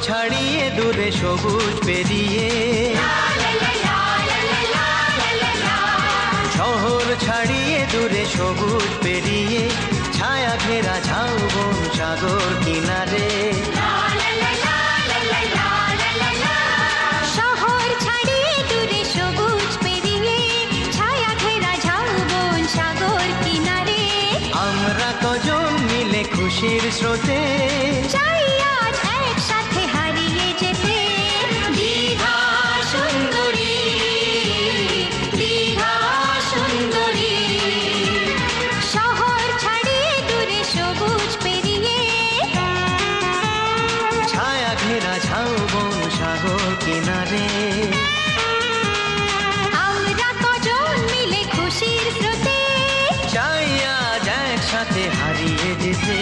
ছাড়িয়ে দূরে সবুজ পেরিয়ে, শহর ছাড়িয়ে দূরে সবুজ পেরিয়ে, ছায়া ঘেরা ঝাউবন সাগর কিনারে। শহর ছাড়িয়ে দূরে সবুজ পেরিয়ে, ছায়া ঘেরা ঝাউবন সাগর কিনারে। আমরা কজন মিলে খুশির স্রোতে, চাই আজ একসাথে হারিয়ে যেতে। দীঘা সুন্দরী, দীঘা সুন্দরী। শহর ছাড়িয়ে দূরে সবুজ পেরিয়ে, ছায়া ঘেরা ঝাউবন সাগর কিনারে। আমরা কজন মিলে খুশির স্রোতে, চাই আজ একসাথে হারিয়ে যেতে।